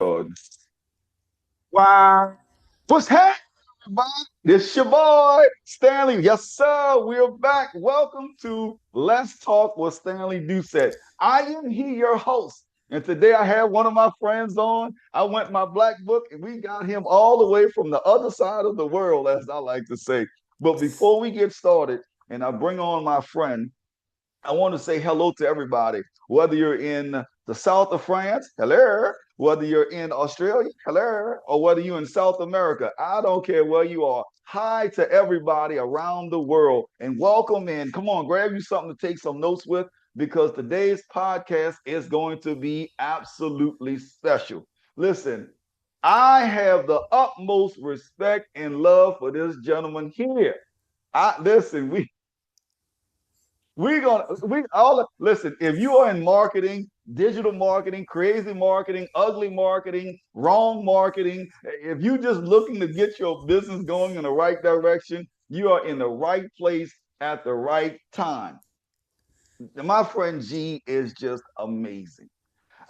God. Wow. What's happening, everybody? This your boy, Stanley. Yes, sir. We're back. Welcome to Let's Talk with Stanley Doucette. I am here, your host. And today I have one of my friends on. I went my black book and we got him all the way from the other side of the world, as I like to say. But before we get started, and I bring on my friend, I want to say hello to everybody, whether you're in the south of France, hello, whether you're in Australia, hello, or whether you're in South America. I don't care where you are. Hi to everybody around the world and welcome in. Come on, grab you something to take some notes with because today's podcast is going to be absolutely special. Listen, I have the utmost respect and love for this gentleman here. I listen, we all listen. If you are in marketing, digital marketing, crazy marketing, ugly marketing, wrong marketing, if you're just looking to get your business going in the right direction, you are in the right place at the right time. My friend G is just amazing.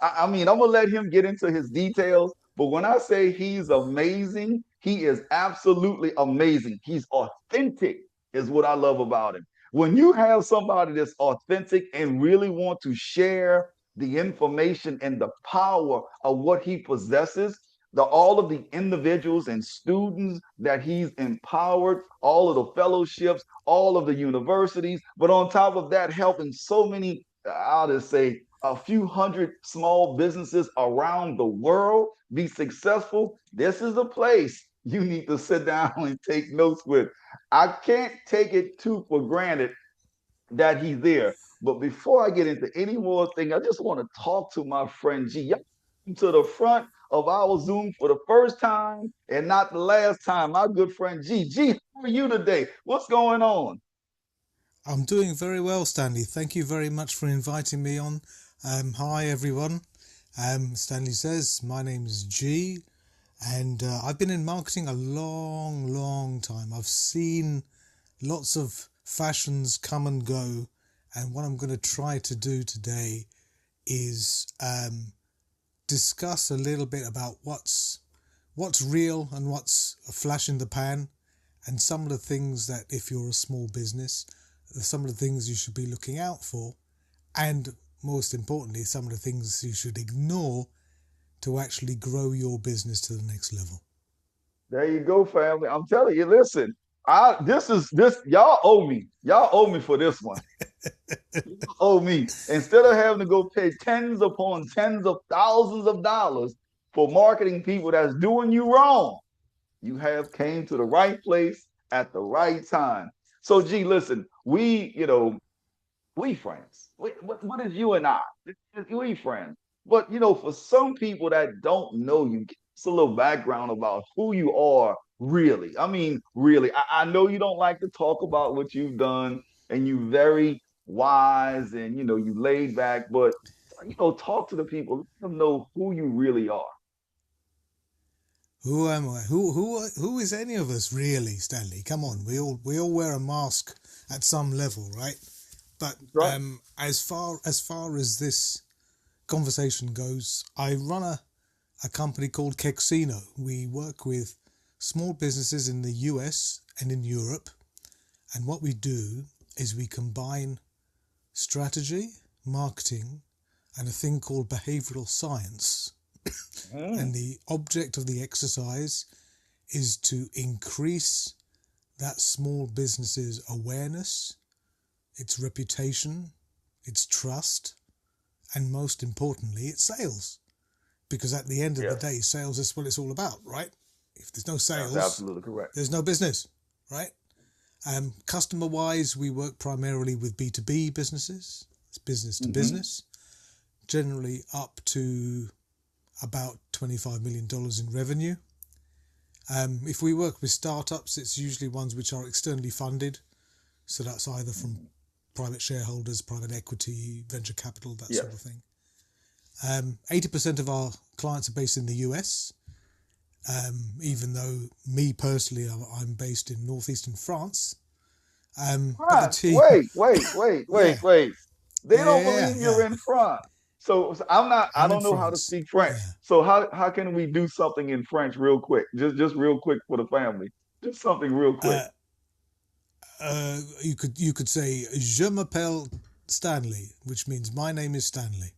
I mean, I'm gonna let him get into his details, but when I say he's amazing, he is absolutely amazing. He's authentic, is what I love about him. When you have somebody that's authentic and really want to share the information and the power of what he possesses, all of the individuals and students that he's empowered, all of the fellowships, all of the universities, but on top of that, helping so many, I'll just say, a few hundred small businesses around the world be successful, this is a place you need to sit down and take notes with. I can't take it too for granted that he's there. But before I get into any more thing, I just want to talk to my friend G. To the front of our Zoom for the first time and not the last time. My good friend G. G, how are you today? What's going on? I'm doing very well, Stanley. Thank you very much for inviting me on. Hi, everyone. Stanley says, my name is G, and I've been in marketing a long, long time. I've seen lots of fashions come and go, and what I'm going to try to do today is discuss a little bit about what's real and what's a flash in the pan, and some of the things that if you're a small business, some of the things you should be looking out for, and most importantly, some of the things you should ignore to actually grow your business to the next level. There you go, family. I'm telling you, listen, this y'all owe me. Y'all owe me for this one. You owe me. Instead of having to go pay tens upon tens of thousands of dollars for marketing people that's doing you wrong, you have came to the right place at the right time. So, G, listen, we friends. What is you and I? We friends. But for some people that don't know you, give us a little background about who you are really. I mean, really. I know you don't like to talk about what you've done, and you very wise and you laid back, but talk to the people, let them know who you really are. Who am I? Who is any of us really, Stanley? Come on, we all wear a mask at some level, right? But That's right. as far as this conversation goes, I run a company called Kexino. We work with small businesses in the US and in Europe, and what we do is we combine strategy, marketing, and a thing called behavioral science. And Mm, the object of the exercise is to increase that small business's awareness, its reputation, its trust, and most importantly, its sales. Because at the end of the yes, day, sales is what it's all about, right? If there's no that's sales, absolutely correct. there's no business, right? Customer wise, we work primarily with B2B businesses, it's business to Hmm. business, generally up to about $25 million dollars in revenue. If we work with startups, it's usually ones which are externally funded. So that's either from private shareholders, private equity, venture capital, that sort of Yes. thing. 80% of our clients are based in the US, even though me personally, I'm based in northeastern France. But the France. team, Wait, wait, wait, yeah, wait, wait. They yeah, don't yeah, yeah, believe you're yeah. in France. So I'm not. I I'm in don't know how to France. speak French. Yeah. So how can we do something in French real quick? Just real quick for the family. Just something real quick. Uh, you could say Je m'appelle Stanley, which means my name is Stanley.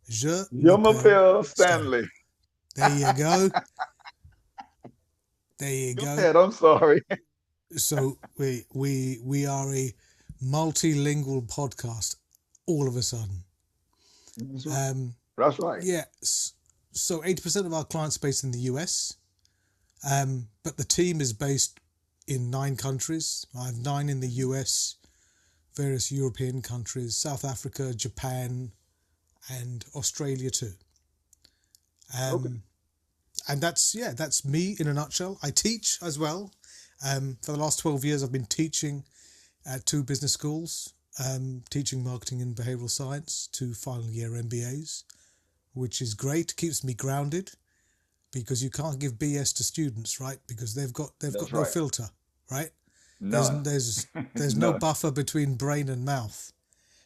Je Je m'appelle m'appelle Stanley. Stanley. There you go. There you Go go. ahead. I'm sorry. So we are a multilingual podcast all of a sudden. That's right. Um, That's right. yeah. So 80% of our clients are based in the US, but the team is based in 9 countries. I have 9 in the US, various European countries, South Africa, Japan, and Australia too. Okay. And that's me in a nutshell. I teach as well. For the last 12 years, I've been teaching at 2 business schools, teaching marketing and behavioral science to final year MBAs, which is great. Keeps me grounded because you can't give BS to students, right? Because they've got That's no right. filter, right? None. There's no None. buffer between brain and mouth.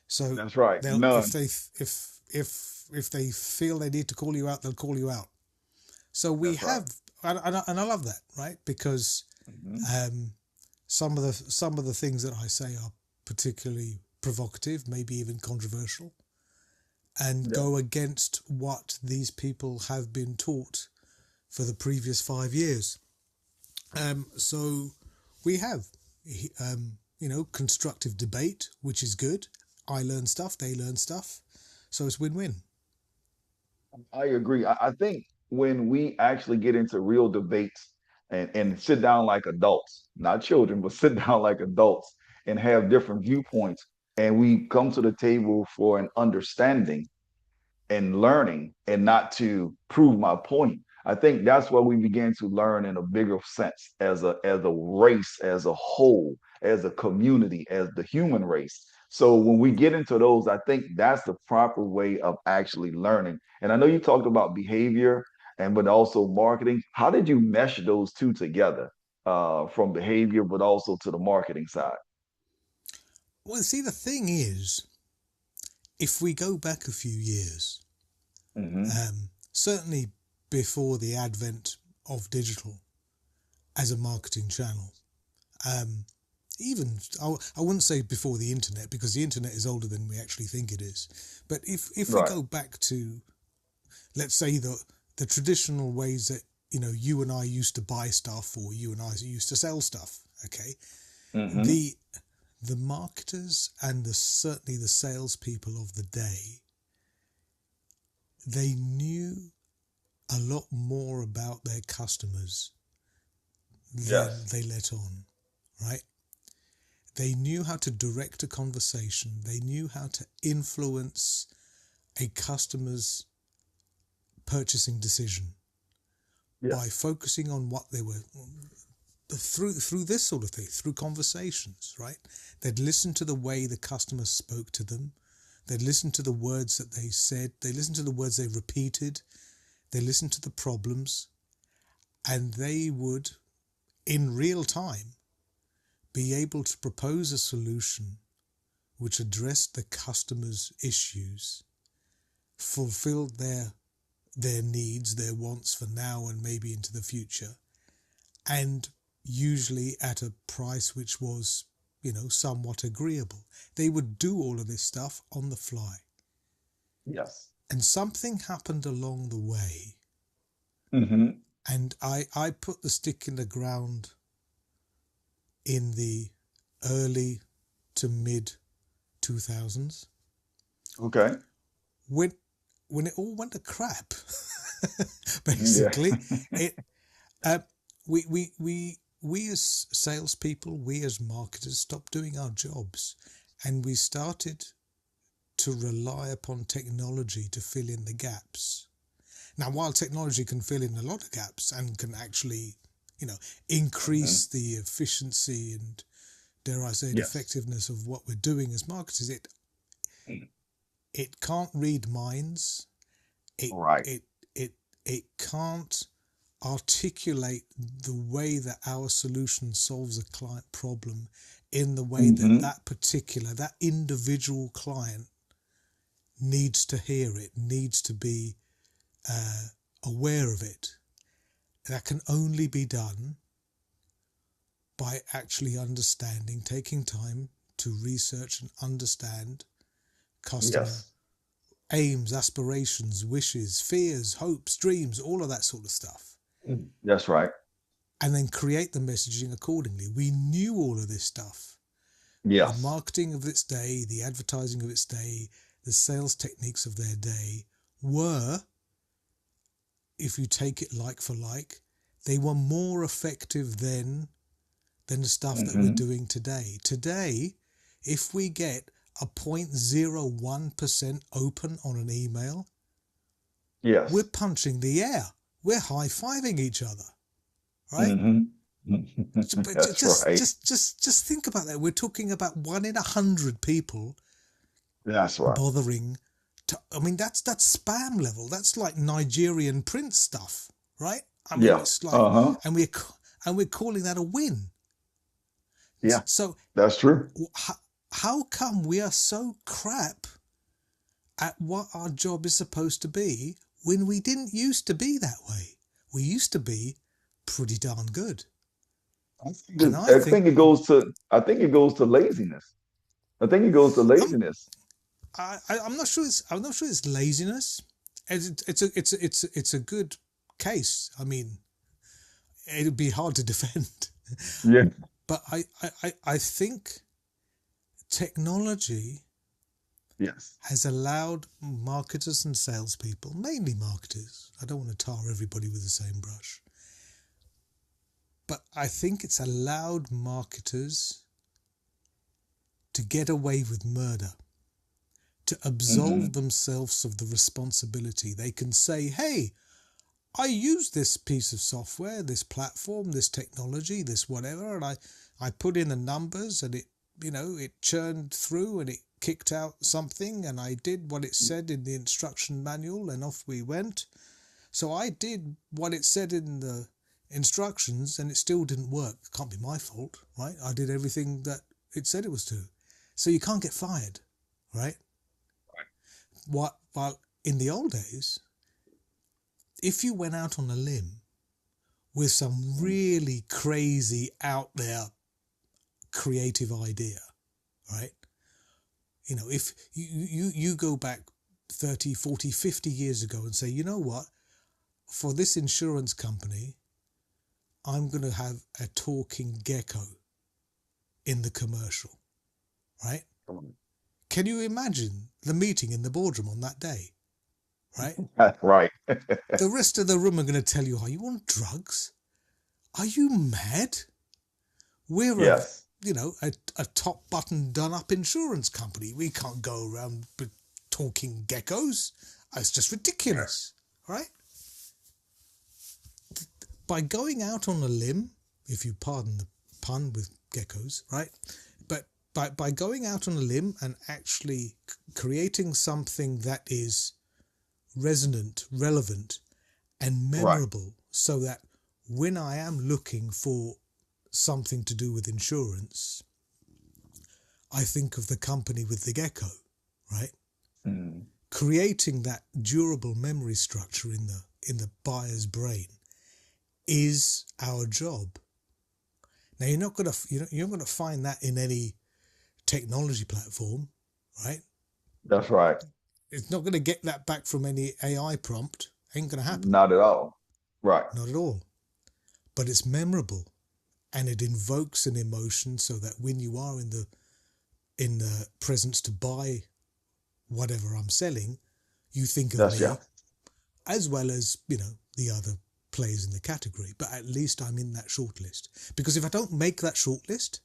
So That's right. they'll None. if they feel they need to call you out, they'll call you out. So we That's right. have, and I love that, right? Because Hmm. some of the things that I say are particularly provocative, maybe even controversial, and Yeah. go against what these people have been taught for the previous 5 years. So we have, constructive debate, which is good. I learn stuff, they learn stuff, so it's win-win. I agree. I think when we actually get into real debates and sit down like adults, not children, but sit down like adults and have different viewpoints, and we come to the table for an understanding and learning and not to prove my point. I think that's where we begin to learn in a bigger sense as a race, as a whole, as a community, as the human race. So when we get into those, I think that's the proper way of actually learning. And I know you talked about behavior and but also marketing. How did you mesh those two together from behavior, but also to the marketing side? Well, see, the thing is, if we go back a few years, Hmm. certainly before the advent of digital as a marketing channel, um, even I wouldn't say before the internet because the internet is older than we actually think it is. But if we Right. go back to, let's say, the traditional ways that you and I used to buy stuff, or you and I used to sell stuff, okay, Hmm. the the marketers and certainly the salespeople of the day, they knew a lot more about their customers than Yes. they let on, right? They knew how to direct a conversation. They knew how to influence a customer's purchasing decision by Yes. focusing on what they were through this sort of thing, through conversations, right? They'd listen to the way the customer spoke to them. They'd listen to the words that they said. They listened to the words they repeated. They listened to the problems, and they would, in real time, be able to propose a solution which addressed the customer's issues, fulfilled their needs, their wants for now and maybe into the future, and usually at a price which was, somewhat agreeable. They would do all of this stuff on the fly. Yes. And something happened along the way, Hmm. and I put the stick in the ground in the early to mid 2000s Okay. when it all went to crap. Yeah. Basically, it uh, we as salespeople, we as marketers stopped doing our jobs, and we started to rely upon technology to fill in the gaps. Now, while technology can fill in a lot of gaps and can actually, Hmm. increase the efficiency and, dare I say it, Yes. effectiveness of what we're doing as marketers, it can't read minds. It Right. it it it can't articulate the way that our solution solves a client problem in the way that Hmm. that individual client needs to hear it, needs to be aware of it. That can only be done by actually understanding, taking time to research and understand customer Yes. aims, aspirations, wishes, fears, hopes, dreams, all of that sort of stuff. That's right. And then create the messaging accordingly. We knew all of this stuff. The Yes. marketing of its day, the advertising of its day, the sales techniques of their day were, if you take it like for like, they were more effective then than the stuff that we're doing today. Today, if we get a 0.01% open on an email, Yes. we're punching the air. We're high-fiving each other, right? But That's right. just think about that. We're talking about 1 in 100 people That's right. bothering to. I mean, that's spam level. That's like Nigerian prince stuff, right? I mean, Yeah. it's like, Uh-huh. and we're calling that a win. Yeah. So That's true. how come we are so crap at what our job is supposed to be when we didn't used to be that way? We used to be pretty darn good. And I think it goes to laziness. I think it goes to I'm laziness. I'm not sure it's laziness. It's a good case. I mean, it'd be hard to defend, Yeah. but I think technology Yes. has allowed marketers and salespeople, mainly marketers. I don't want to tar everybody with the same brush, but I think it's allowed marketers to get away with murder, to absolve themselves of the responsibility. They can say, hey, I use this piece of software, this platform, this technology, this whatever, and I put in the numbers and it churned through and it kicked out something, and I did what it said in the instruction manual, and off we went. So I did what it said in the instructions and it still didn't work. It can't be my fault, right? I did everything that it said it was to. So you can't get fired, right? While in the old days, if you went out on a limb with some really crazy out there creative idea, right? If you go back 30, 40, 50 years ago and say, you know what, for this insurance company, I'm going to have a talking gecko in the commercial, right? Can you imagine the meeting in the boardroom on that day, right? That's right. The rest of the room are going to tell you, are you on drugs? Are you mad? We're Yes. a top button done up insurance company. We can't go around talking geckos. It's just ridiculous, right? By going out on a limb, if you pardon the pun with geckos, right? But by going out on a limb and actually creating something that is resonant, relevant, and memorable, so that when I am looking for something to do with insurance, I think of the company with the gecko, right? Creating that durable memory structure in the buyer's brain is our job. Now you're not going to find that in any technology platform, right? That's right. It's not going to get that back from any AI prompt. Ain't going to happen. Not at all. Right. Not at all. But it's memorable, and it invokes an emotion so that when you are in the presence to buy whatever I'm selling, you think of me, as well as the other players in the category. But at least I'm in that shortlist, because if I don't make that shortlist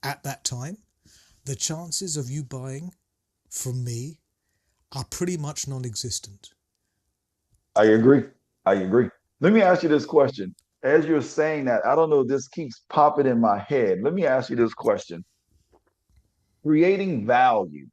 at that time, the chances of you buying from me are pretty much non-existent. I agree. Let me ask you this question. As you're saying that, I don't know, this keeps popping in my head. Let me ask you this question. Creating value.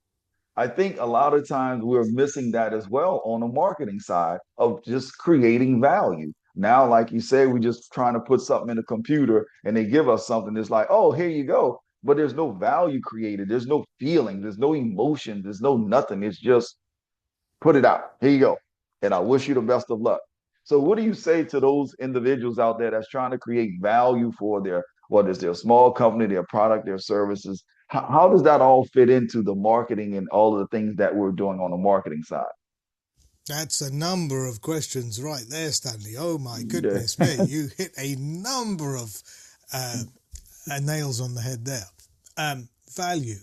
I think a lot of times we're missing that as well on the marketing side of just creating value. Now, like you say, we're just trying to put something in a computer and they give us something that's like, oh, here you go. But there's no value created. There's no feeling. There's no emotion. There's no nothing. It's just Put it out. Here you go. And I wish you the best of luck. So what do you say to those individuals out there that's trying to create value for their, whether it's their small company, their product, their services? How does that all fit into the marketing and all of the things that we're doing on the marketing side? That's a number of questions right there, Stanley. Oh my Yeah. goodness me, you hit a number of uh, nails on the head there. Value.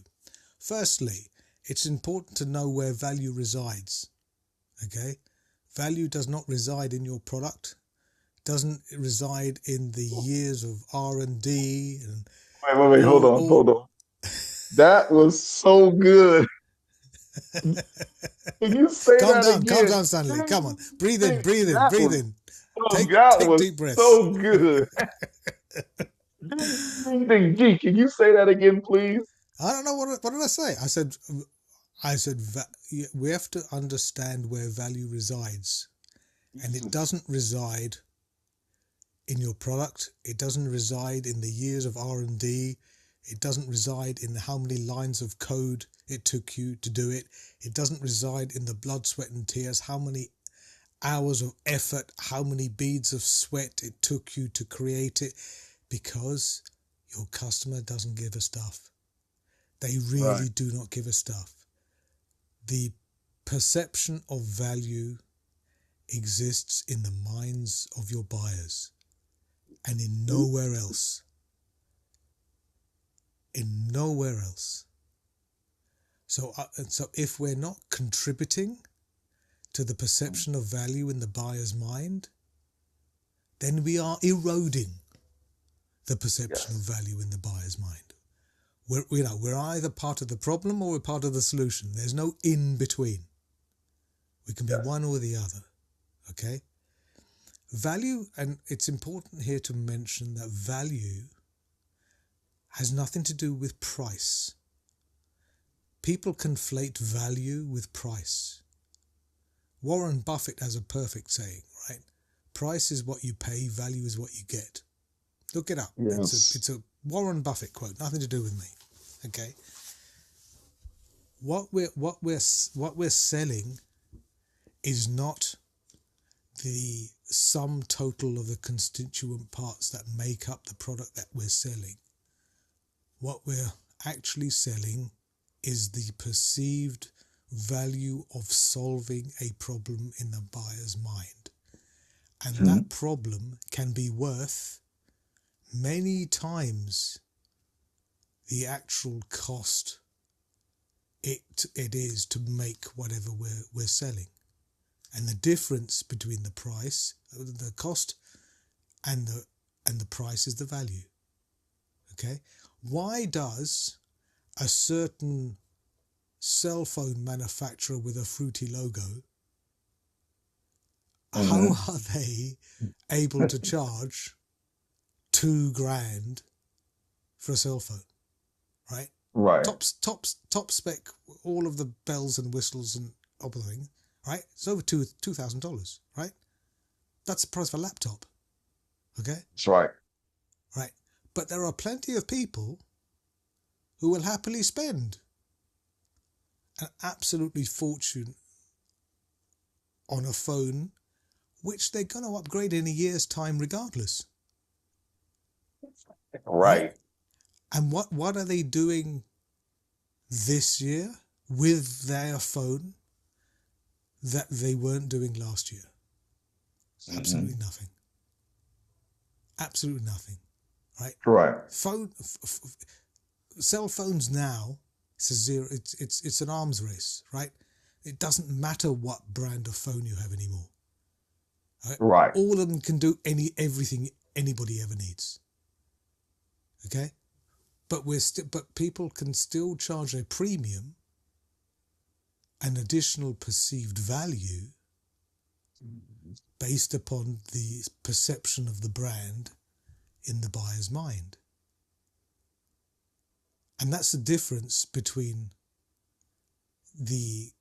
Firstly, it's important to know where value resides. Okay, value does not reside in your product. Doesn't reside in the years of R&D and Wait, hold on, all. hold on. That was so good. Can you say that Calm again? down, Stanley. Come on, breathe in, Dang, breathe in, that breathe was in. that Take was deep breaths. so good. G, can you say that again, please? I don't know what did I say. I said we have to understand where value resides, and it doesn't reside in your product. It doesn't reside in the years of R&D. It doesn't reside in how many lines of code it took you to do it. It doesn't reside in the blood, sweat and tears, how many hours of effort, how many beads of sweat it took you to create it, because your customer doesn't give a stuff. They Right. really do not give a stuff. The perception of value exists in the minds of your buyers and in nowhere else. In nowhere else. So if we're not contributing to the perception of value in the buyer's mind, then we are eroding the perception of Yes. value in the buyer's mind. We're either part of the problem or we're part of the solution. There's no in between. We can be Yes. one or the other. Okay? Value, and it's important here to mention that value has nothing to do with price. People conflate value with price. Warren Buffett has a perfect saying, right? Price is what you pay, value is what you get. Look it up. Yes. It's a Warren Buffett quote, nothing to do with me. Okay? What we're selling is not the sum total of the constituent parts that make up the product that we're selling. What we're actually selling is the perceived value of solving a problem in the buyer's mind. And that problem can be worth many times the actual cost it is to make whatever we're selling. And the difference between the price, the cost, and the price is the value. Okay? Why does a certain cell phone manufacturer with a fruity logo, how are they able to charge $2,000 for a cell phone? Right? Right. Top spec, all of the bells and whistles and everything, right? It's over $2,000, right? That's the price of a laptop. Okay? That's right. Right. But there are plenty of people who will happily spend an absolutely fortune on a phone which they're going to upgrade in a year's time regardless. Right. And what are they doing this year with their phone that they weren't doing last year? Absolutely nothing. Absolutely nothing. Right? Right. Cell phones now, it's an arms race, right? It doesn't matter what brand of phone you have anymore. Right? Right. All of them can do everything anybody ever needs. Okay? But people can still charge a premium, an additional perceived value based upon the perception of the brand in the buyer's mind. And that's the difference between the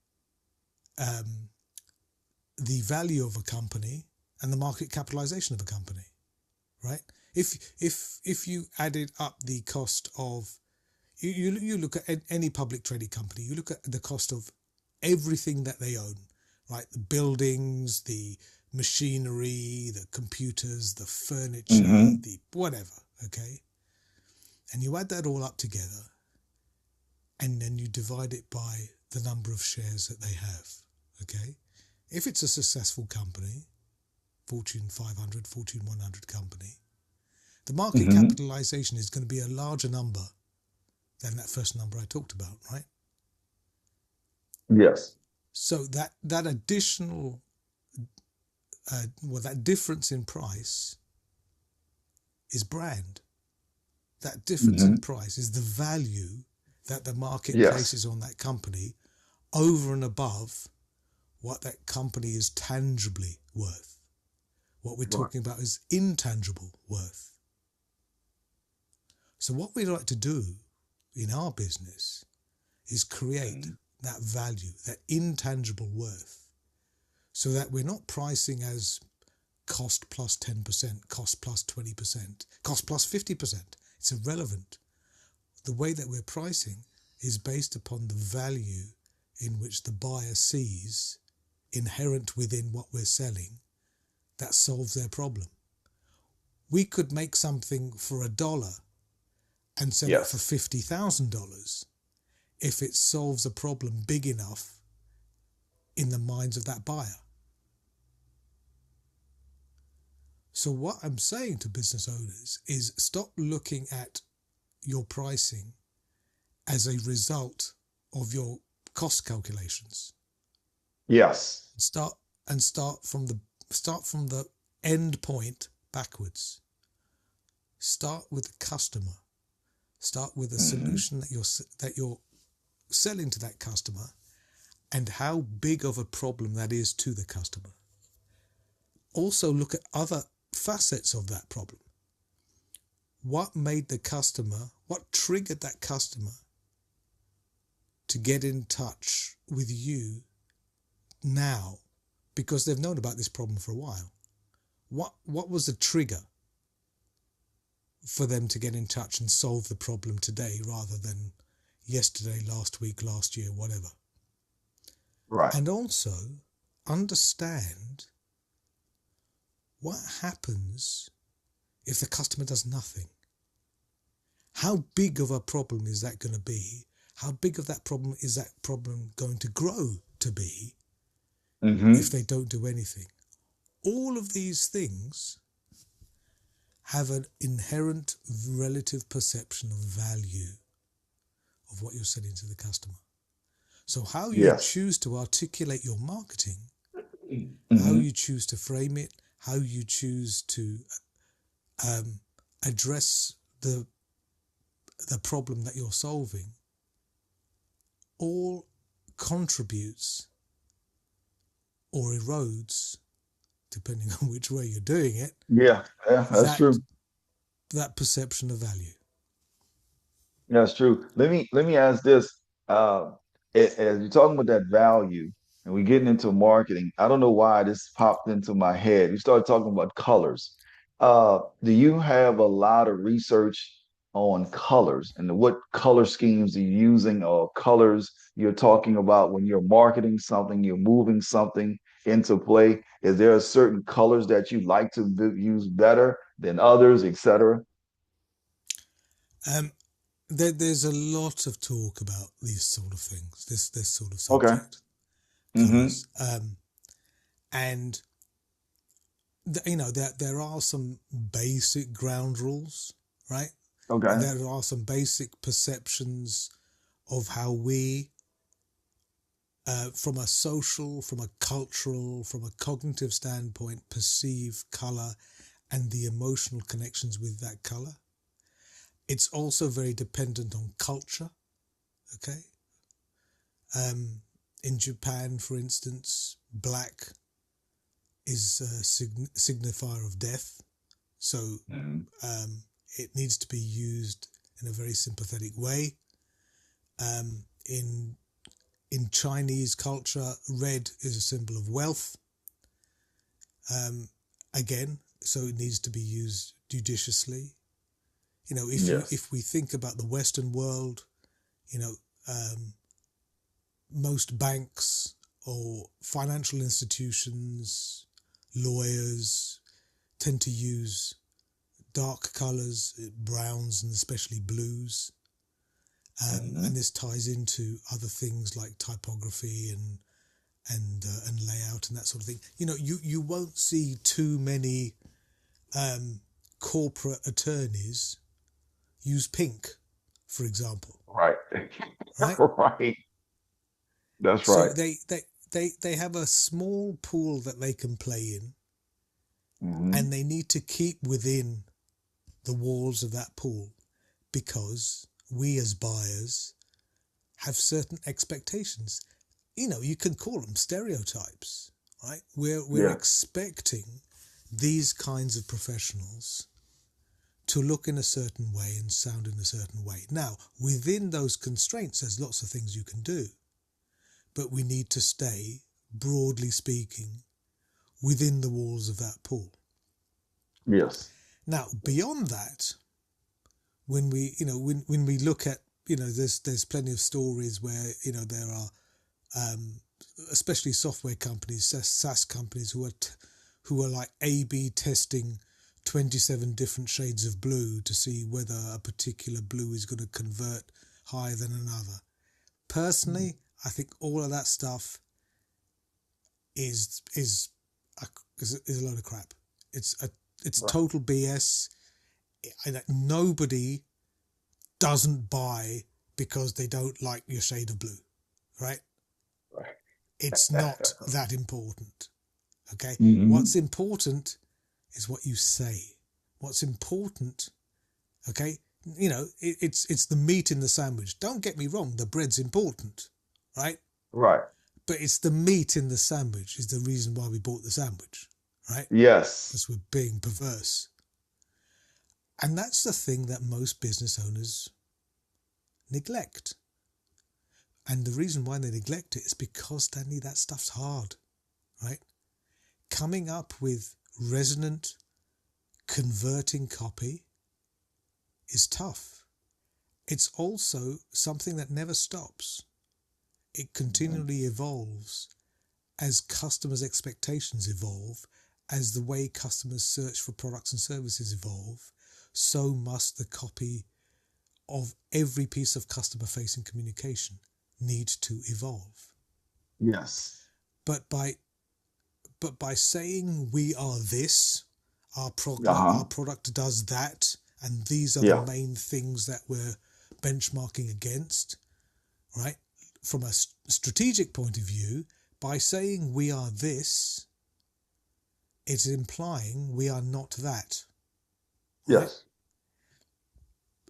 value of a company and the market capitalization of a company, right? If you added up the cost of, you look at any public trading company, you look at the cost of everything that they own, right? The buildings, the machinery, the computers, the furniture, Mm-hmm. the whatever, okay? And you add that all up together, and then you divide it by the number of shares that they have, okay? If it's a successful company, Fortune 500, Fortune 100 company, the market Mm-hmm. capitalization is going to be a larger number than that first number I talked about, right? Yes. So that additional, that difference in price is brand. That difference Mm-hmm. in price is the value that the market Yes. places on that company over and above what that company is tangibly worth. What we're Right. talking about is intangible worth. So what we like to do in our business is create that value, that intangible worth, so that we're not pricing as cost plus 10%, cost plus 20%, cost plus 50%. It's irrelevant. The way that we're pricing is based upon the value in which the buyer sees inherent within what we're selling that solves their problem. We could make something for $1 and sell it for Yes. $50,000 if it solves a problem big enough in the minds of that buyer. So what I'm saying to business owners is stop looking at your pricing as a result of your cost calculations. Yes. Start from the end point backwards. Start with the customer. Start with the Mm-hmm. solution that you're selling to that customer and how big of a problem that is to the customer. Also look at other facets of that problem. What triggered that customer to get in touch with you now, because they've known about this problem for a while? What was the trigger for them to get in touch and solve the problem today rather than yesterday, last week, last year, whatever? Right. And also understand what happens if the customer does nothing. How big of a problem is that going to be? How big of that problem is that problem going to grow to be if Mm-hmm. they don't do anything? All of these things have an inherent relative perception of value of what you're selling to the customer. So how you Yes. choose to articulate your marketing, how Mm-hmm. you choose to frame it, how you choose to address the problem that you're solving, all contributes or erodes, depending on which way you're doing it, Yeah. Yeah. That's that true. that perception of value. That's true. Let me ask this. Uh, as you're talking about that value, and we're getting into marketing, I don't know why this popped into my head. You started talking about colors. Do you have a lot of research on colors and what color schemes are you using or colors you're talking about when you're marketing something, you're moving something into play? Is there a certain colors that you like to use better than others, etc.? Um, there's a lot of talk about these sort of things, this sort of Okay. subject, Mm-hmm. colours, and there are some basic ground rules, right? And Okay. there are some basic perceptions of how we, from a social, from a cultural, from a cognitive standpoint, perceive colour and the emotional connections with that colour. It's also very dependent on culture, okay? In Japan, for instance, black is a signifier of death, so Mhm. it needs to be used in a very sympathetic way. In Chinese culture, red is a symbol of wealth. Again, so it needs to be used judiciously. Yes. If we think about the Western world, you know, most banks or financial institutions, lawyers tend to use dark colours, browns and especially blues. And this ties into other things like typography and layout and that sort of thing. You know, you won't see too many corporate attorneys use pink, for example. Right. Right. Right. That's So right. they have a small pool that they can play in, and they need to keep within the walls of that pool, because we as buyers have certain expectations. You know, you can call them stereotypes, right? We're expecting these kinds of professionals to look in a certain way and sound in a certain way. Now, within those constraints, there's lots of things you can do, but we need to stay, broadly speaking, within the walls of that pool. Yes. Now, beyond that, when we look at, there's plenty of stories where, there are, especially software companies, SaaS companies who are like A/B testing 27 different shades of blue to see whether a particular blue is going to convert higher than another. Personally, I think all of that stuff is a load of crap. It's total BS. Nobody doesn't buy because they don't like your shade of blue, right? Right. It's not that important. Okay? What's important is what you say. What's important, okay? It's the meat in the sandwich. Don't get me wrong, the bread's important, right? Right. But it's the meat in the sandwich is the reason why we bought the sandwich, right? Yes. Because we're being perverse. And that's the thing that most business owners neglect. And the reason why they neglect it is because, Stanley, that stuff's hard, right? Coming up with resonant, converting copy is tough. It's also something that never stops. It continually evolves as customers' expectations evolve, as the way customers search for products and services evolve. So must the copy of every piece of customer-facing communication need to evolve. Yes. But by saying we are this, our product does that, and these are the main things that we're benchmarking against, right? From a strategic point of view, by saying we are this, it's implying we are not that. Right? Yes.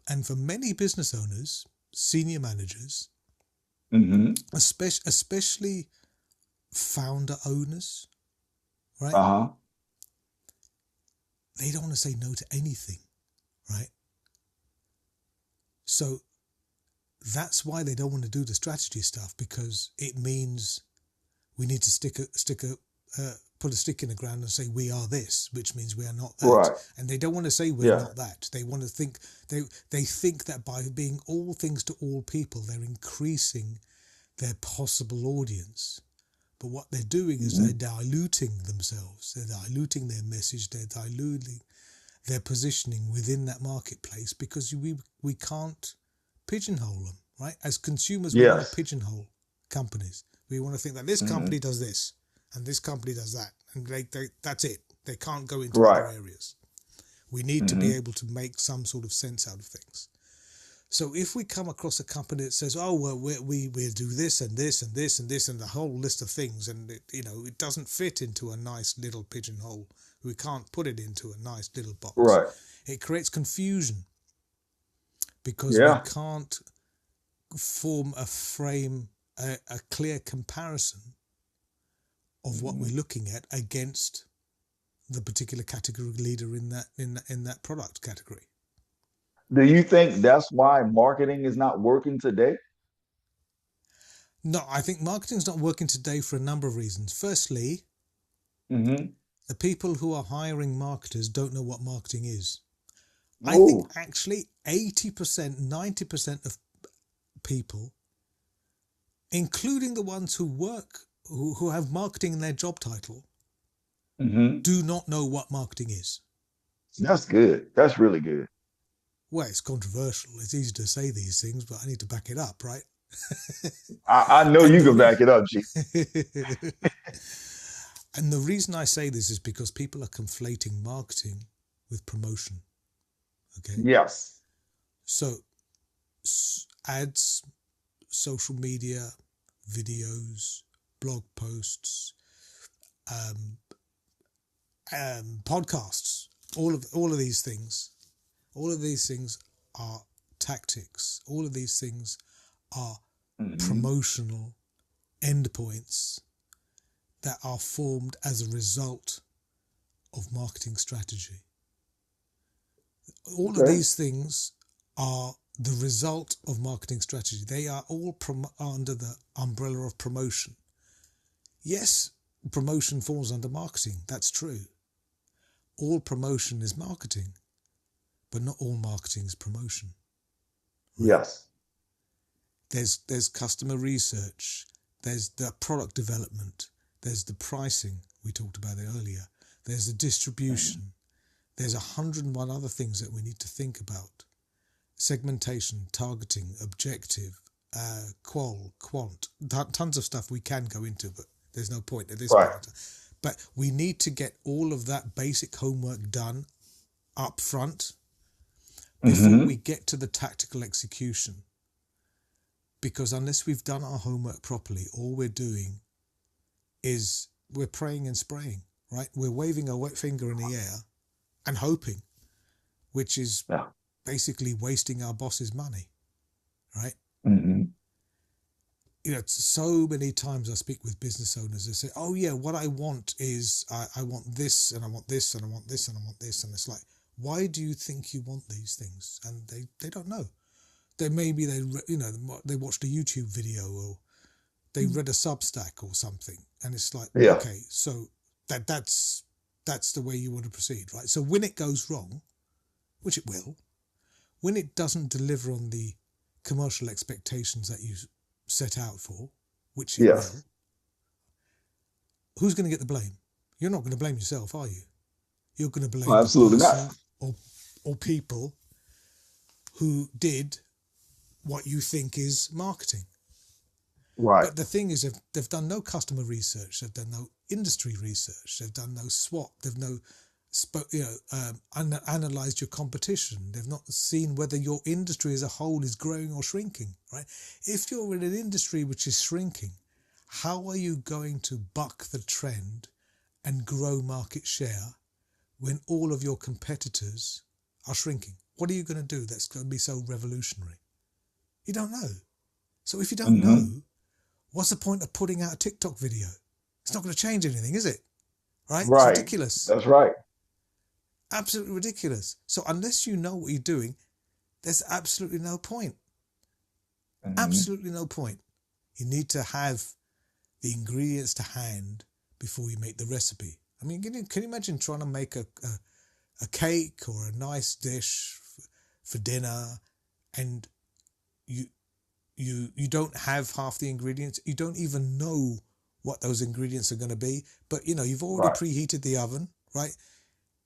And for many business owners, senior managers, especially founder owners, right? They don't want to say no to anything, right? So that's why they don't want to do the strategy stuff, because it means we need to put a stick in the ground and say we are this, which means we are not that. Right. And they don't want to say we're not that. They want to think they think that by being all things to all people, they're increasing their possible audience. But what they're doing is they're diluting themselves. They're diluting their message. They're diluting their positioning within that marketplace, because we can't pigeonhole them, right? As consumers, we want to pigeonhole companies. We want to think that this company does this and this company does that, and that's it. They can't go into other areas. We need to be able to make some sort of sense out of things. So if we come across a company that says, "Oh, well, we do this and this and this and this and the whole list of things," and it doesn't fit into a nice little pigeonhole, we can't put it into a nice little box. Right. It creates confusion, because we can't form a frame, a clear comparison of what we're looking at against the particular category leader in that product category. Do you think that's why marketing is not working today? No, I think marketing's not working today for a number of reasons. Firstly, the people who are hiring marketers don't know what marketing is. I think actually 80%, 90% of people, including the ones who work who have marketing in their job title Hmm. do not know what marketing is. That's good. That's really good. Well, it's controversial. It's easy to say these things, but I need to back it up, right? I know and you the can back it up, G. and the reason I say this is because people are conflating marketing with promotion. Okay, Yes. so ads, social media, videos, blog posts, um, podcasts, all of these things, are tactics. All of these things are Hmm. promotional endpoints that are formed as a result of marketing strategy. All of Okay. these things are the result of marketing strategy. They are all under the umbrella of promotion. Yes, promotion falls under marketing. That's true. All promotion is marketing, but not all marketing is promotion, right? Yes. There's customer research, there's the product development, there's the pricing, we talked about it earlier, there's the distribution, there's 101 other things that we need to think about. Segmentation, targeting, objective, quant, tons of stuff we can go into, but there's no point at this Right. point. But we need to get all of that basic homework done up front before Hmm. we get to the tactical execution. Because unless we've done our homework properly, all we're doing is we're praying and spraying, right? We're waving a wet finger in the air and hoping, which is Yeah. basically wasting our boss's money, right? Hmm. So many times I speak with business owners, they say, oh yeah, what I want is, I want this, and I want this, and I want this, and I want this. And it's like, why do you think you want these things? And they don't know. Maybe they watched a YouTube video, or they read a Substack or something. And it's like, Yeah. okay, so that's the way you want to proceed, right? So when it goes wrong, which it will, when it doesn't deliver on the commercial expectations that you set out for, which it will, Yes. who's going to get the blame? You're not going to blame yourself, are you? You're going to Oh, blame the absolutely not. person or people who did what you think is marketing. Right. But the thing is, they've done no customer research, they've done no industry research, they've done no SWOT, they've no analysed your competition. They've not seen whether your industry as a whole is growing or shrinking, right? If you're in an industry which is shrinking, how are you going to buck the trend and grow market share when all of your competitors are shrinking? What are you going to do that's going to be so revolutionary? You don't know. So if you don't Hmm. know, what's the point of putting out a TikTok video? It's not going to change anything, is it? Right? It's Right. ridiculous. That's right. Absolutely ridiculous. So unless you know what you're doing, there's absolutely no point. Hmm. Absolutely no point. You need to have the ingredients to hand before you make the recipe. I mean, can you imagine trying to make a cake or a nice dish for dinner, and you don't have half the ingredients? You don't even know what those ingredients are going to be, but you've already Right. preheated the oven, right?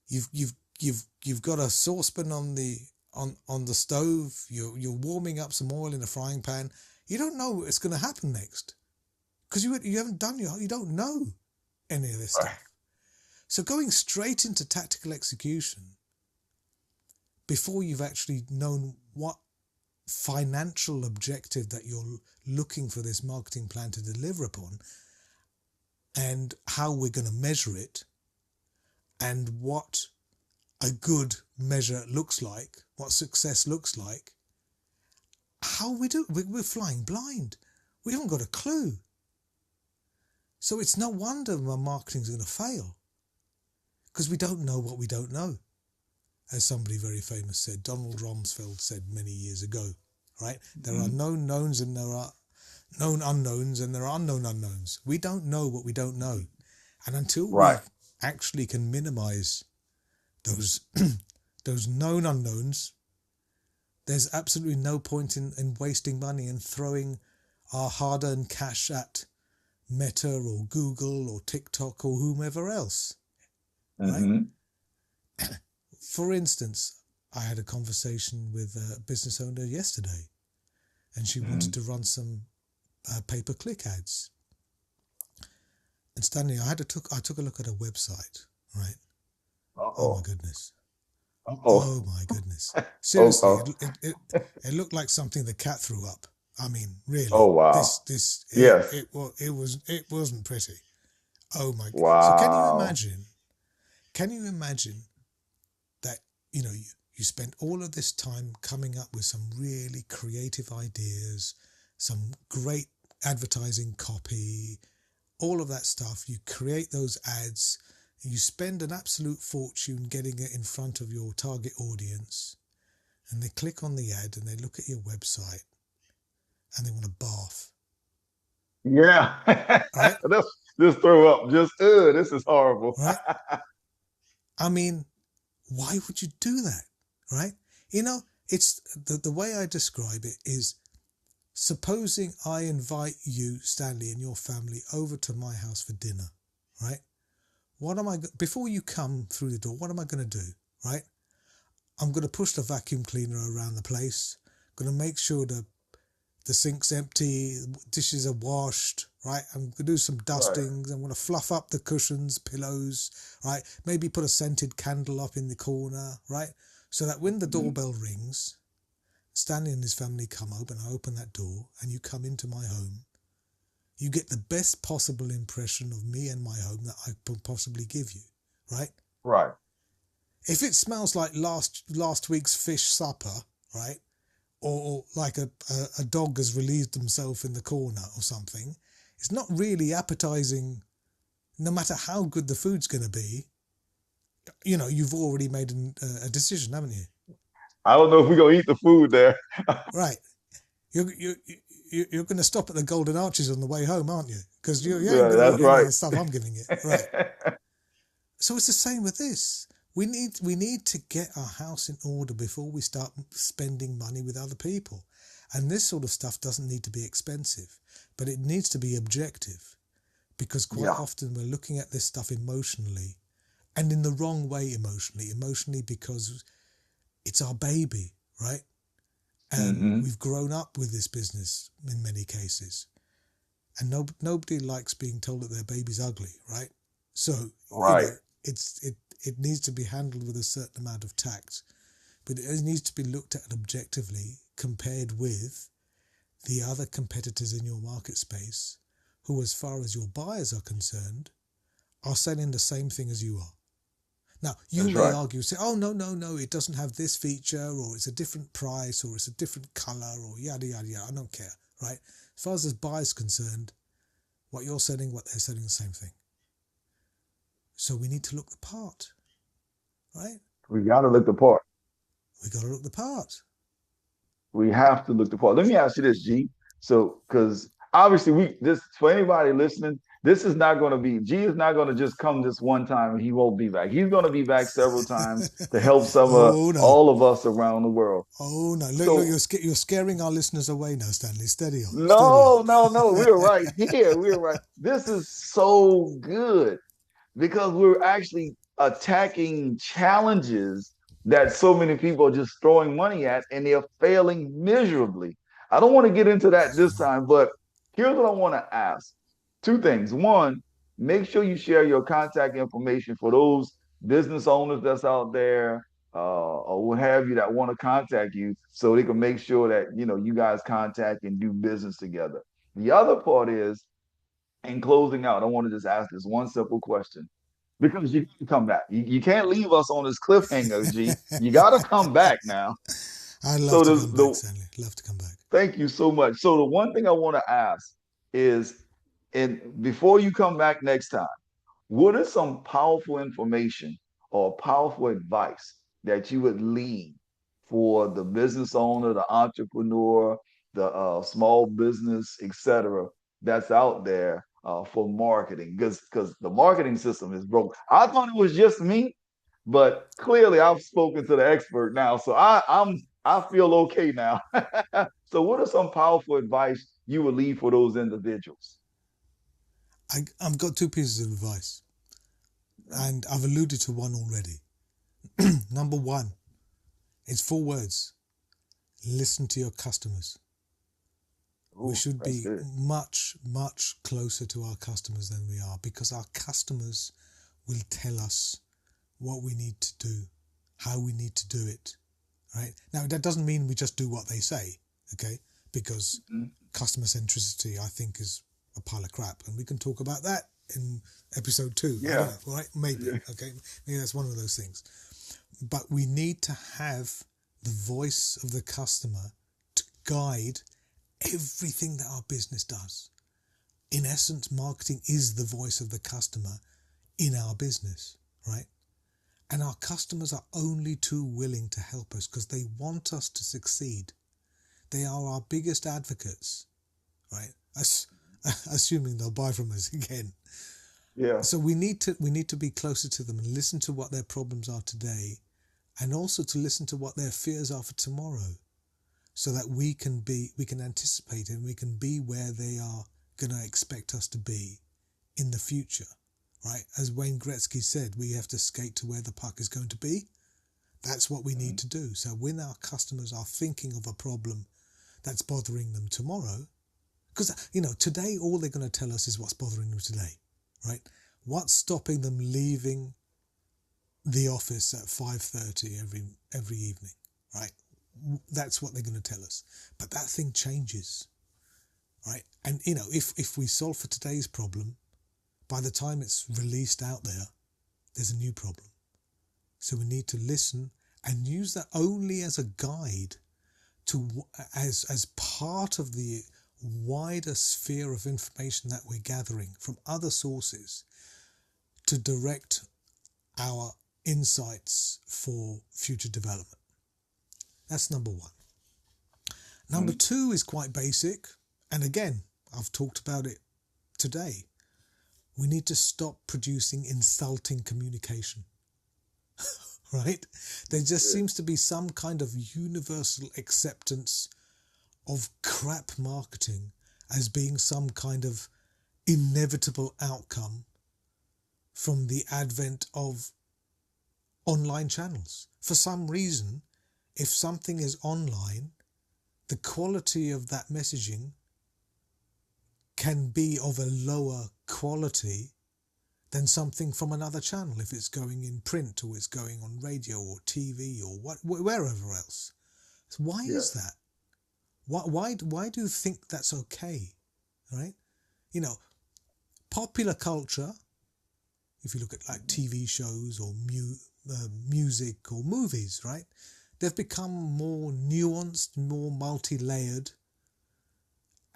You've got a saucepan on the stove. You're warming up some oil in a frying pan. You don't know what's going to happen next because you haven't done you don't know any of this Right. stuff. So going straight into tactical execution before you've actually known what financial objective that you're looking for this marketing plan to deliver upon, and how we're going to measure it, and what a good measure looks like, what success looks like, how we do, we're flying blind. We haven't got a clue. So it's no wonder my marketing's going to fail, because we don't know what we don't know. As somebody very famous said, Donald Rumsfeld said many years ago, right? There are known knowns and there are known unknowns and there are unknown unknowns. We don't know what we don't know. And until we Right. actually can minimize those those known unknowns, there's absolutely no point in wasting money and throwing our hard-earned cash at Meta or Google or TikTok or whomever else, right? Hmm. For instance, I had a conversation with a business owner yesterday, and she wanted Hmm. to run some pay-per-click ads. And Stanley, I took a look at her website, right? Oh my Uh-oh. goodness. Uh-oh. Oh my goodness. Oh, Seriously, oh, it looked like something the cat threw up. I mean, really, oh, wow. Yes. it wasn't pretty. Oh my. So Wow. can you imagine that, you spent all of this time coming up with some really creative ideas, some great advertising copy, all of that stuff. You create those ads, you spend an absolute fortune getting it in front of your target audience, and they click on the ad and they look at your website and they want to barf, Yeah. right? Let's just throw up. Just, this is horrible. Right? I mean, why would you do that, right? It's the way I describe it is, supposing I invite you, Stanley, and your family over to my house for dinner, right? Before you come through the door, what am I going to do, right? I'm going to push the vacuum cleaner around the place, going to make sure the sink's empty, dishes are washed, right? I'm going to do some Right. dustings. I'm going to fluff up the cushions, pillows, right? Maybe put a scented candle up in the corner, right? So that when the Mhm. doorbell rings, Stanley and his family come up and I open that door and you come into my home. You get the best possible impression of me and my home that I could possibly give you, right? Right. If it smells like last week's fish supper, right? Or like a dog has relieved himself in the corner or something, it's not really appetizing. No matter how good the food's going to be, you've already made a decision, haven't you? I don't know if we're gonna eat the food there. Right. You're going to stop at the Golden Arches on the way home, aren't you? Because you ain't Yeah, going to that's eat any of right. the stuff I'm giving you. Right. So it's the same with this. We need to get our house in order before we start spending money with other people. And this sort of stuff doesn't need to be expensive, but it needs to be objective, because quite Yeah. often we're looking at this stuff emotionally, and in the wrong way emotionally. Emotionally because it's our baby, right? And Hmm. we've grown up with this business in many cases. And nobody likes being told that their baby's ugly, right? So, Right. it needs to be handled with a certain amount of tact, but it needs to be looked at objectively compared with the other competitors in your market space who, as far as your buyers are concerned, are selling the same thing as you are. Now, you That's may right. argue, say, oh, no, no, no, it doesn't have this feature, or it's a different price, or it's a different colour, or yada, yada, yada. I don't care, right? As far as the buyer's concerned, what you're selling, what they're selling, the same thing. So we need to look the part, right? We gotta look the part. We got to look the part. We have to look the part. Let me ask you this, G. So, because obviously, we this for anybody listening, this is not going to be G is not going to just come this one time and he won't be back. He's going to be back several times to help some Oh, no. all of us around the world. Oh, no. Look, So, you're scaring our listeners away now, Stanley. Steady on. Steady on. no, no, no, we're right here. We're right. This is so good because we're actually attacking challenges that so many people are just throwing money at and they're failing miserably. I don't want to get into that this time, but here's what I want to ask. Two things. One, make sure you share your contact information for those business owners that's out there, or what have you, that want to contact you so they can make sure that you guys contact and do business together. The other part is, in closing out, I want to just ask this one simple question because you can come back. You can't leave us on this cliffhanger, G. You got to come back now. I'd love So to the come back, the Stanley. Love to come back. thank you so much. So the one thing I want to ask is, and before you come back next time, what is some powerful information or powerful advice that you would leave for the business owner, the entrepreneur, the small business, etc., that's out there for marketing? Because the marketing system is broke. I thought it was just me, but clearly I've spoken to the expert now, so I feel okay now. So, what are some powerful advice you would leave for those individuals? I've got two pieces of advice, and I've alluded to one already. Number one, it's 4 words. Listen to your customers. Ooh, We should that's be good. much, much closer to our customers than we are, because our customers will tell us what we need to do, how we need to do it, right? Now, that doesn't mean we just do what they say, okay? Because Mhm. customer centricity, I think, is a pile of crap. And we can talk about that in episode 2. I don't Yeah. know, right? Maybe, Yeah. okay? Maybe that's one of those things. But we need to have the voice of the customer to guide everything that our business does. In essence, marketing is the voice of the customer in our business, right? And our customers are only too willing to help us because they want us to succeed. They are our biggest advocates, right? Assuming they'll buy from us again. Yeah. So we need to be closer to them and listen to what their problems are today, and also to listen to what their fears are for tomorrow, so that we can anticipate and we can be where they are going to expect us to be in the future, right? As Wayne Gretzky said, we have to skate to where the puck is going to be. That's what we need to do. So when our customers are thinking of a problem that's bothering them tomorrow, because, today all they're going to tell us is what's bothering them today, right? What's stopping them leaving the office at 5:30 every evening, right? That's what they're going to tell us. But that thing changes, right? And, if we solve for today's problem, by the time it's released out there, there's a new problem. So we need to listen and use that only as a guide as part of the wider sphere of information that we're gathering from other sources to direct our insights for future development. That's number one. Number two is quite basic, and again, I've talked about it today. We need to stop producing insulting communication, right? There just seems to be some kind of universal acceptance of crap marketing as being some kind of inevitable outcome from the advent of online channels. For some reason, if something is online, the quality of that messaging can be of a lower quality than something from another channel, if it's going in print or it's going on radio or TV or wherever else. So why is that? Why do you think that's okay, right? Popular culture, if you look at like TV shows or music or movies, right? They've become more nuanced, more multi-layered,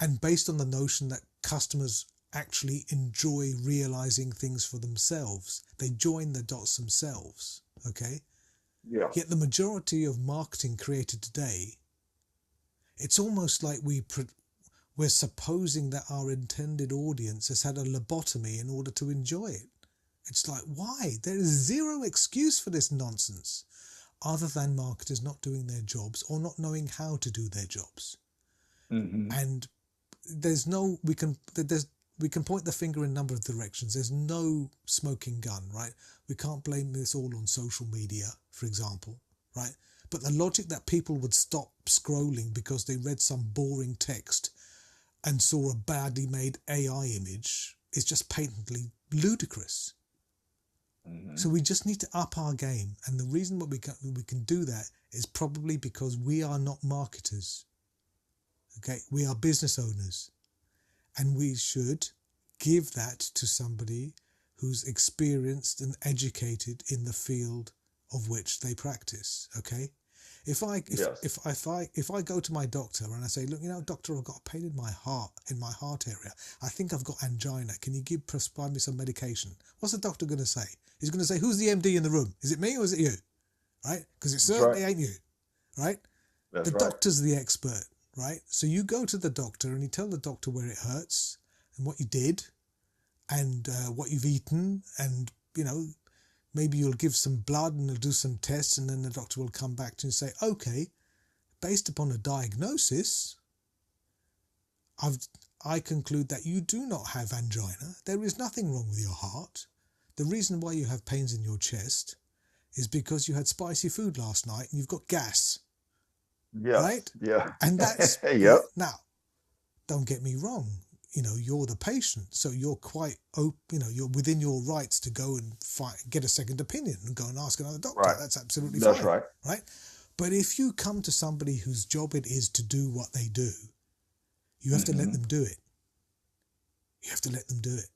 and based on the notion that customers actually enjoy realizing things for themselves. They join the dots themselves, okay? Yeah. Yet the majority of marketing created today, it's almost like we're supposing that our intended audience has had a lobotomy in order to enjoy it. It's like, why? There is zero excuse for this nonsense other than marketers not doing their jobs or not knowing how to do their jobs. Mm-hmm. And we can point the finger in a number of directions. There's no smoking gun, right? We can't blame this all on social media, for example, right? But the logic that people would stop scrolling because they read some boring text and saw a badly made AI image is just patently ludicrous. Mm-hmm. So we just need to up our game. And the reason we can do that is probably because we are not marketers. Okay, we are business owners. And we should give that to somebody who's experienced and educated in the field of which they practice. Okay, if I go to my doctor and I say, look, doctor, I've got a pain in my heart area. I think I've got angina. Can you prescribe me some medication? What's the doctor going to say? He's going to say, who's the MD in the room? Is it me or is it you? Right? Because it certainly ain't you. Right? That's the right. Doctor's the expert. Right? So you go to the doctor and you tell the doctor where it hurts and what you did and what you've eaten, and, maybe you'll give some blood and they'll do some tests, and then the doctor will come back to you and say, okay, based upon a diagnosis, I've, I conclude that you do not have angina. There is nothing wrong with your heart. The reason why you have pains in your chest is because you had spicy food last night and you've got gas, Yes. right? Yeah. And that's, Yep. yeah. Now, don't get me wrong. You know, you're the patient, so you're quite open, you know, you're within your rights to go and get a second opinion and go and ask another doctor. Right. That's absolutely That's fine, right. right? But if you come to somebody whose job it is to do what they do, you have to let them do it. You have to let them do it.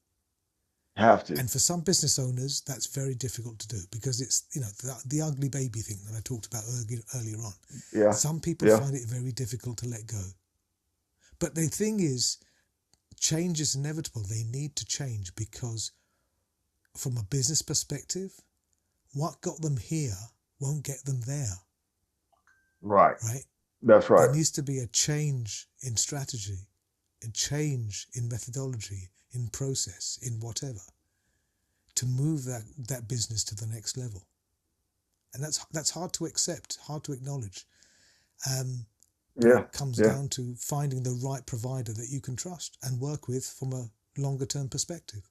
Have to. And for some business owners, that's very difficult to do because it's, you know, the ugly baby thing that I talked about earlier on. Yeah. Some people Yeah. find it very difficult to let go. But the thing is, change is inevitable. They need to change because from a business perspective, what got them here won't get them there, Right. right? That's right. There needs to be a change in strategy, a change in methodology, in process, in whatever, to move that business to the next level. And that's hard to accept, hard to acknowledge. But Yeah. it comes Yeah. down to finding the right provider that you can trust and work with from a longer term perspective.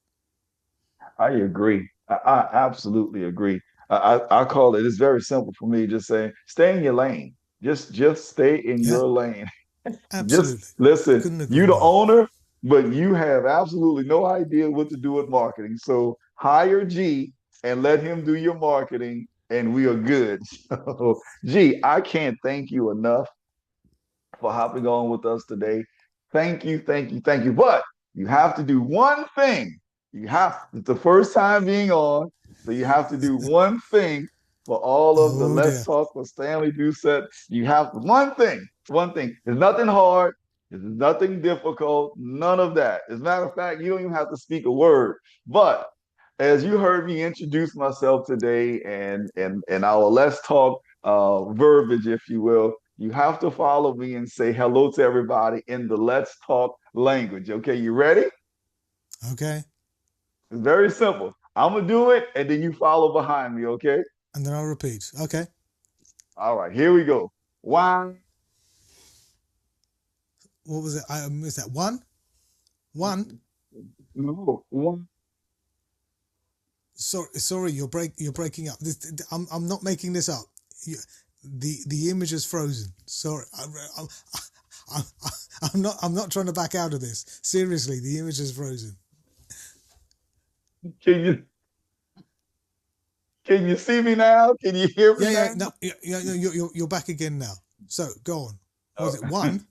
I agree. I absolutely agree. I call it. It's very simple for me. Just saying, stay in your lane. Just stay in Yeah, your lane. Just absolutely. listen. Couldn't agree You the more. owner, but you have absolutely no idea what to do with marketing. So hire G and let him do your marketing, and we are good. So, G, I can't thank you enough for hopping on with us today. Thank you, thank you, thank you. But you have to do one thing. It's the first time being on, so you have to do one thing for all of the Oh Let's dear. Talk with Stanley Doucette. You have one thing, one thing. It's nothing hard. It's nothing difficult. None of that. As a matter of fact, you don't even have to speak a word. But as you heard me introduce myself today and our Let's Talk verbiage, if you will, you have to follow me and say hello to everybody in the Let's Talk language. Okay, you ready? Okay. It's very simple. I'm gonna do it, and then you follow behind me. Okay. And then I'll repeat. Okay. All right. Here we go. One. What was it? Is that one? One? No. One. Sorry, you're breaking up. I'm not making this up. The image is frozen. Sorry, I'm, I'm not trying to back out of this. Seriously, the image is frozen. Can you can you see me now? Can you hear me Yeah. now? No, you're back again now. So go on. What was it? Oh, One?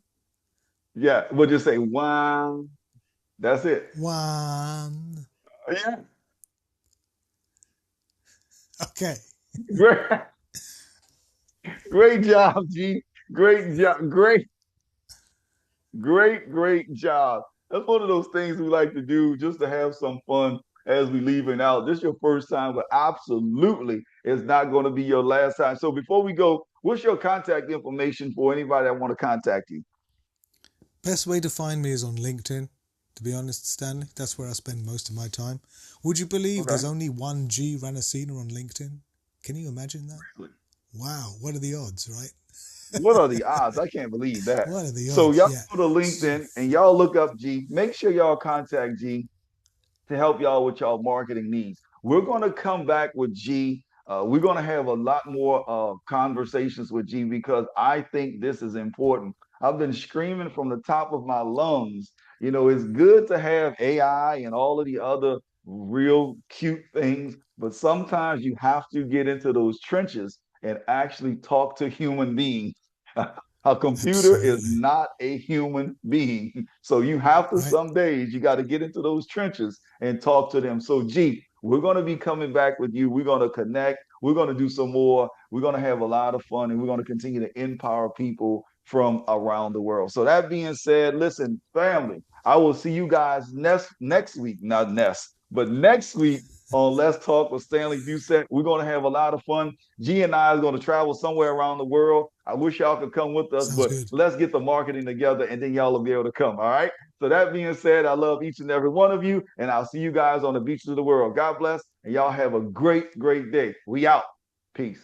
yeah. We'll just say one. That's it. One. Yeah. Okay. Great, great job, G. Great job. Great job. That's one of those things we like to do just to have some fun as we leaving out. This is your first time, but absolutely it's not going to be your last time. So before we go, what's your contact information for anybody that want to contact you? Best way to find me is on LinkedIn. To be honest, Stanley, that's where I spend most of my time. Would you believe Okay. there's only one G Ranasina on LinkedIn? Can you imagine that? Wow, what are the odds, right? What are the odds? I can't believe that. What are the So odds? y'all Yeah. go to LinkedIn and y'all look up G. Make sure y'all contact G to help y'all with y'all marketing needs. We're going to come back with G. We're going to have a lot more conversations with G because I think this is important. I've been screaming from the top of my lungs. You know, it's good to have AI and all of the other real cute things, but sometimes you have to get into those trenches and actually talk to human beings. A computer is Absolutely. not a human being. So you have to, Right. some days, you got to get into those trenches and talk to them. So, G, we're going to be coming back with you. We're going to connect. We're going to do some more. We're going to have a lot of fun and we're going to continue to empower people from around the world. So, that being said, listen, family, I will see you guys next week, not next week on Let's Talk with Stanley Doucette. We're going to have a lot of fun. G and I is going to travel somewhere around the world. I wish y'all could come with us, Sounds but good. let's get the marketing together and then y'all will be able to come. All right. So that being said, I love each and every one of you, and I'll see you guys on the beaches of the world. God bless, and y'all have a great day. We out. Peace.